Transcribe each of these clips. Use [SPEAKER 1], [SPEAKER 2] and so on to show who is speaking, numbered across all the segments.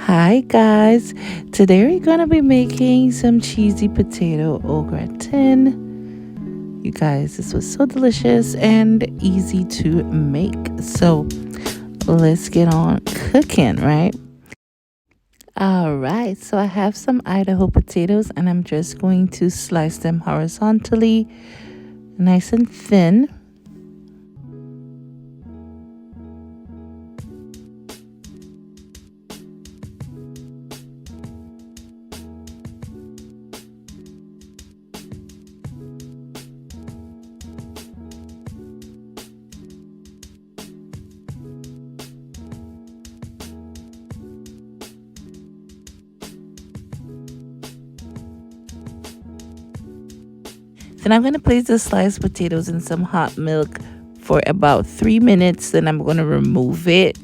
[SPEAKER 1] Hi guys, today we're gonna be making some cheesy potato au gratin. You guys, this was so delicious and easy to make. So let's get on cooking, right? All right, so I have some Idaho potatoes and I'm just going to slice them horizontally, nice and thin. Then I'm going to place the sliced potatoes in some hot milk for about 3 minutes. Then I'm going to remove it.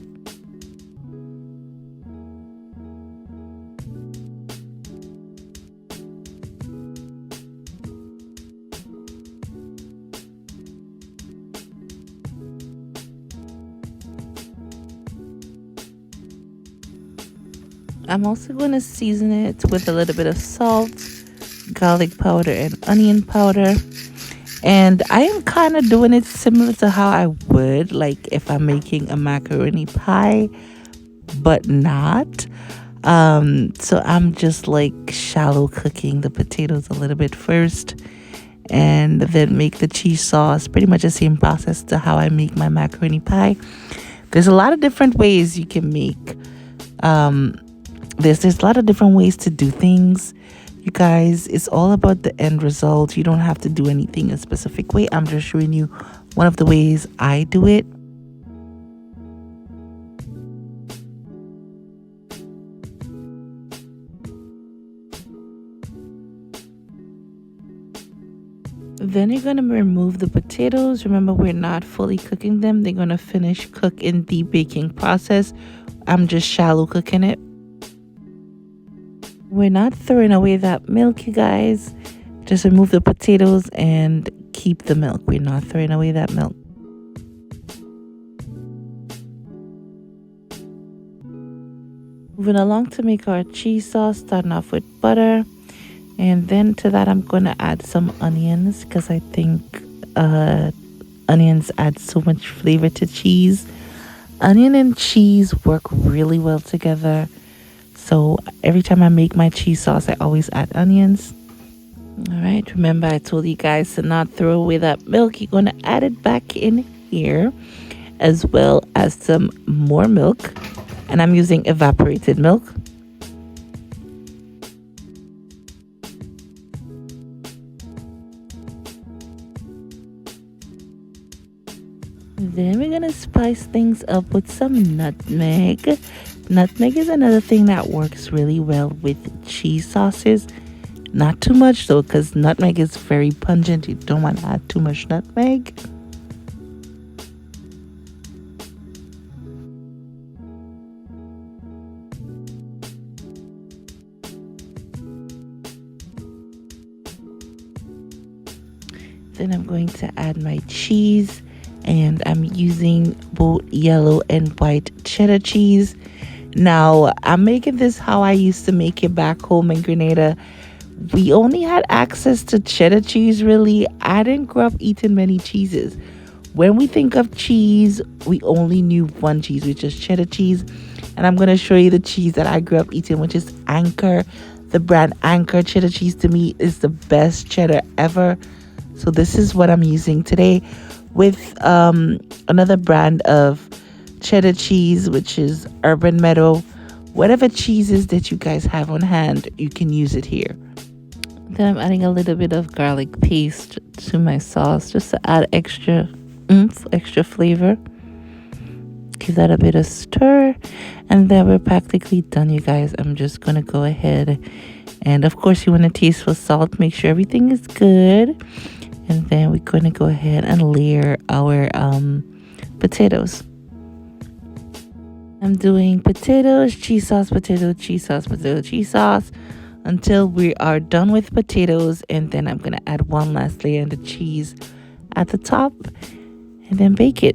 [SPEAKER 1] I'm also going to season it with a little bit of salt, garlic powder, and onion powder. And I am kind of doing it similar to how I would like if I'm making a macaroni pie, but not. So I'm just like shallow cooking the potatoes a little bit first and then make the cheese sauce. Pretty much the same process to how I make my macaroni pie. There's a lot of different ways you can make there's a lot of different ways to do things. You guys, it's all about the end result. You don't have to do anything a specific way. I'm just showing you one of the ways I do it. Then you're going to remove the potatoes. Remember, we're not fully cooking them. They're going to finish cook in the baking process. I'm just shallow cooking it. We're not throwing away that milk, you guys. Just remove the potatoes and keep the milk. We're not throwing away that milk. Moving along to make our cheese sauce, starting off with butter. And then to that, I'm going to add some onions because I think onions add so much flavor to cheese. Onion and cheese work really well together. So every time I make my cheese sauce, I always add onions. All right, remember I told you guys to not throw away that milk. You're going to add it back in here as well as some more milk. And I'm using evaporated milk. Then we're going to spice things up with some nutmeg. Nutmeg is another thing that works really well with cheese sauces. Not too much though, because nutmeg is very pungent. You don't want to add too much nutmeg. Then I'm going to add my cheese. And I'm using both yellow and white cheddar cheese. Now, I'm making this how I used to make it back home in Grenada. We only had access to cheddar cheese, really. I didn't grow up eating many cheeses. When we think of cheese, we only knew one cheese, which is cheddar cheese. And I'm going to show you the cheese that I grew up eating, which is Anchor. The brand Anchor cheddar cheese to me is the best cheddar ever. So this is what I'm using today with another brand of cheddar cheese, which is Urban Meadow. Whatever cheeses that you guys have on hand, you can use it here. Then I'm adding a little bit of garlic paste to my sauce just to add extra oomph, extra flavor. Give that a bit of stir. And then we're practically done, you guys. I'm just going to go ahead. And of course, you want to taste for salt. Make sure everything is good. And then we're going to go ahead and layer our potatoes. I'm doing potatoes, cheese sauce, potato, cheese sauce, potato, cheese sauce until we are done with potatoes. And then I'm going to add one last layer of the cheese at the top and then bake it.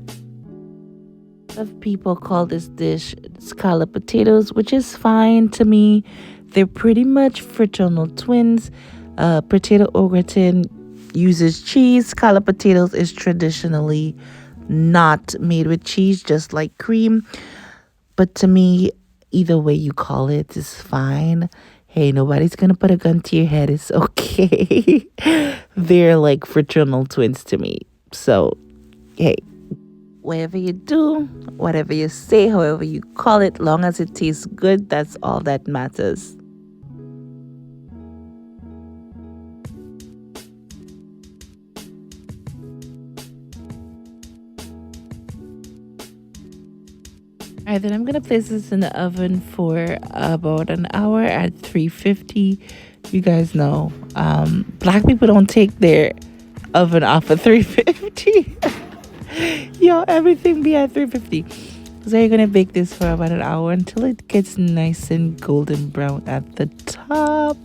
[SPEAKER 1] Of people call this dish scalloped potatoes, which is fine to me. They're pretty much fraternal twins. Potato au gratin uses cheese. Scalloped potatoes is traditionally not made with cheese, just like cream. But to me, either way you call it is fine. Hey, nobody's gonna put a gun to your head. It's okay. They're like fraternal twins to me. So, hey, whatever you do, whatever you say, however you call it, long as it tastes good, that's all that matters. All right, then I'm gonna place this in the oven for about an hour at 350. You guys know, black people don't take their oven off at 350. Yo, everything be at 350. So you're gonna bake this for about an hour until it gets nice and golden brown at the top.